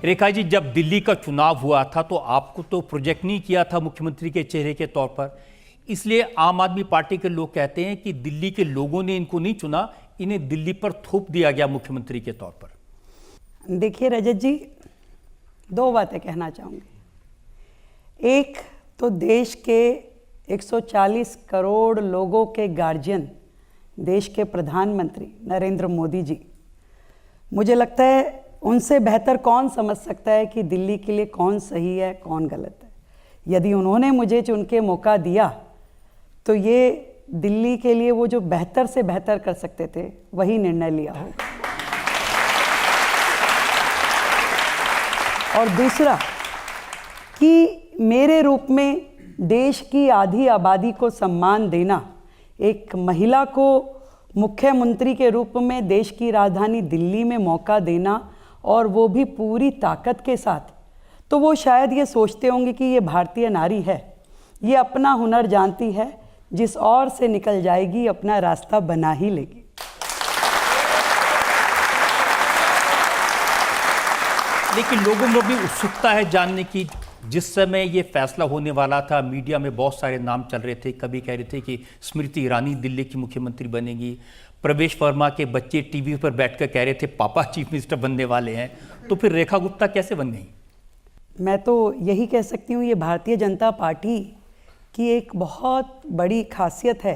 रेखा जी, जब दिल्ली का चुनाव हुआ था तो आपको तो प्रोजेक्ट नहीं किया था मुख्यमंत्री के चेहरे के तौर पर, इसलिए आम आदमी पार्टी के लोग कहते हैं कि दिल्ली के लोगों ने इनको नहीं चुना, इन्हें दिल्ली पर थोप दिया गया मुख्यमंत्री के तौर पर। देखिए रजत जी, दो बातें कहना चाहूँगी। एक तो देश के 140 करोड़ लोगों के गार्जियन, देश के प्रधानमंत्री नरेंद्र मोदी जी, मुझे लगता है उनसे बेहतर कौन समझ सकता है कि दिल्ली के लिए कौन सही है कौन गलत है। यदि उन्होंने मुझे चुन के मौका दिया तो ये दिल्ली के लिए वो जो बेहतर से बेहतर कर सकते थे वही निर्णय लिया होगा। और दूसरा कि मेरे रूप में देश की आधी आबादी को सम्मान देना, एक महिला को मुख्यमंत्री के रूप में देश की राजधानी दिल्ली में मौका देना, और वो भी पूरी ताकत के साथ, तो वो शायद ये सोचते होंगे कि ये भारतीय नारी है, ये अपना हुनर जानती है, जिस ओर से निकल जाएगी अपना रास्ता बना ही लेगी। लेकिन लोगों में भी उत्सुकता है जानने की। जिस समय ये फैसला होने वाला था, मीडिया में बहुत सारे नाम चल रहे थे। कभी कह रहे थे कि स्मृति ईरानी दिल्ली की मुख्यमंत्री बनेगी, प्रवेश वर्मा के बच्चे टीवी पर बैठकर कह रहे थे पापा चीफ मिनिस्टर बनने वाले हैं, तो फिर रेखा गुप्ता कैसे बन गई? मैं तो यही कह सकती हूँ, ये भारतीय जनता पार्टी की एक बहुत बड़ी खासियत है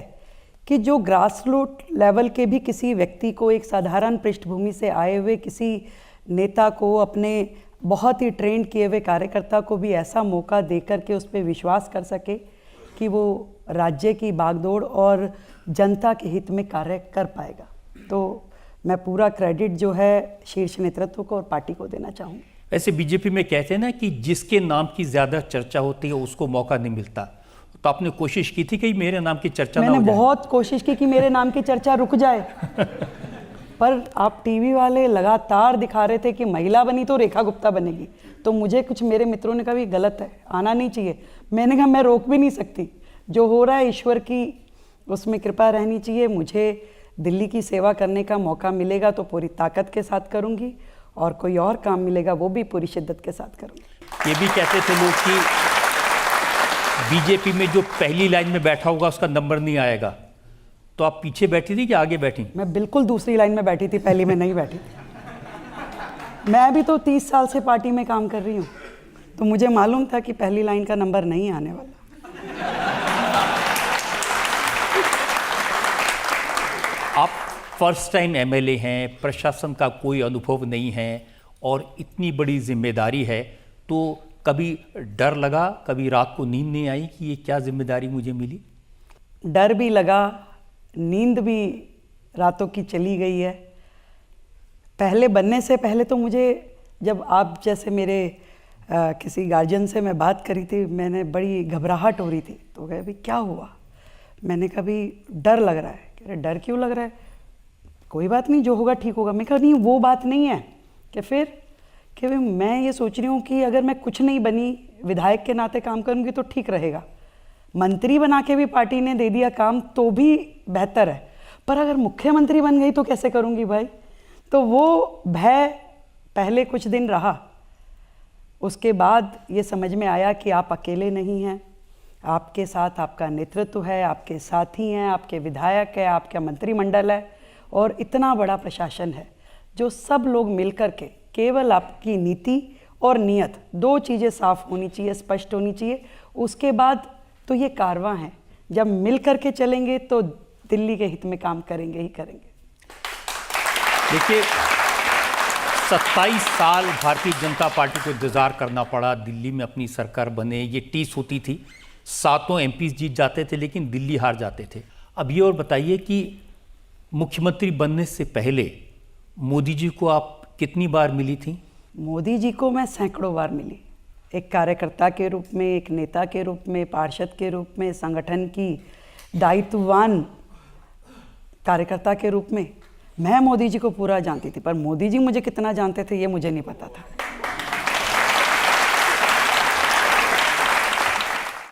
कि जो ग्रास रूट लेवल के भी किसी व्यक्ति को, एक साधारण पृष्ठभूमि से आए हुए किसी नेता को, अपने बहुत ही ट्रेंड किए हुए कार्यकर्ता को भी ऐसा मौका देकर के उस पर विश्वास कर सके कि वो राज्य की बागडोर और जनता के हित में कार्य कर पाएगा। तो मैं पूरा क्रेडिट जो है शीर्ष नेतृत्व को और पार्टी को देना चाहूँगी। वैसे बीजेपी में कहते हैं ना कि जिसके नाम की ज़्यादा चर्चा होती है उसको मौका नहीं मिलता, तो आपने कोशिश की थी कि मेरे नाम की चर्चा ना हो जाए? मैंने बहुत कोशिश की कि मेरे नाम की चर्चा रुक जाए पर आप टीवी वाले लगातार दिखा रहे थे कि महिला बनी तो रेखा गुप्ता बनेगी, तो मुझे कुछ मेरे मित्रों ने कहा भी गलत है, आना नहीं चाहिए। मैंने कहा मैं रोक भी नहीं सकती, जो हो रहा है ईश्वर की उसमें कृपा रहनी चाहिए। मुझे दिल्ली की सेवा करने का मौका मिलेगा तो पूरी ताकत के साथ करूंगी, और कोई और काम मिलेगा वो भी पूरी शिद्दत के साथ करूंगी। ये भी कहते थे लोग कि बीजेपी में जो पहली लाइन में बैठा होगा उसका नंबर नहीं आएगा, तो आप पीछे बैठी थी कि आगे बैठी? मैं बिल्कुल दूसरी लाइन में बैठी थी, पहली में नहीं बैठी थी। मैं भी तो 30 साल से पार्टी में काम कर रही हूँ, तो मुझे मालूम था कि पहली लाइन का नंबर नहीं आने वाला। आप फर्स्ट टाइम एमएलए हैं, प्रशासन का कोई अनुभव नहीं है और इतनी बड़ी जिम्मेदारी है, तो कभी डर लगा, कभी रात को नींद नहीं आई कि ये क्या जिम्मेदारी मुझे मिली? डर भी लगा, नींद भी रातों की चली गई है। पहले बनने से पहले तो मुझे, जब आप जैसे मेरे किसी गार्जियन से मैं बात करी थी, मैंने बड़ी घबराहट हो रही थी, तो कहे भी क्या हुआ? मैंने कहा भी डर लग रहा है। कह रहे डर क्यों लग रहा है? कोई बात नहीं, जो होगा ठीक होगा। मैं कहा नहीं वो बात नहीं है। कि फिर कि मैं ये सोच रही हूँ कि अगर मैं कुछ नहीं बनी, विधायक के नाते काम करूँगी तो ठीक रहेगा, मंत्री बना के भी पार्टी ने दे दिया काम तो भी बेहतर है, पर अगर मुख्यमंत्री बन गई तो कैसे करूँगी भाई? तो वो भय पहले कुछ दिन रहा। उसके बाद ये समझ में आया कि आप अकेले नहीं हैं, आपके साथ आपका नेतृत्व है, आपके साथी हैं, आपके विधायक है, आपका मंत्रिमंडल है, और इतना बड़ा प्रशासन है जो सब लोग मिलकर के, केवल आपकी नीति और नियत, दो चीज़ें साफ होनी चाहिए, स्पष्ट होनी चाहिए। उसके बाद तो ये कारवां है, जब मिल करके चलेंगे तो दिल्ली के हित में काम करेंगे ही करेंगे। देखिए, 27 साल भारतीय जनता पार्टी को इंतजार करना पड़ा, दिल्ली में अपनी सरकार बने। ये टीस होती थी, 7 एमपी जीत जाते थे लेकिन दिल्ली हार जाते थे। अब ये और बताइए कि मुख्यमंत्री बनने से पहले मोदी जी को आप कितनी बार मिली थी? मोदी जी को मैं सैकड़ों बार मिली, एक कार्यकर्ता के रूप में, एक नेता के रूप में, पार्षद के रूप में, संगठन की दायित्ववान कार्यकर्ता के रूप में। मैं मोदी जी को पूरा जानती थी, पर मोदी जी मुझे कितना जानते थे ये मुझे नहीं पता था।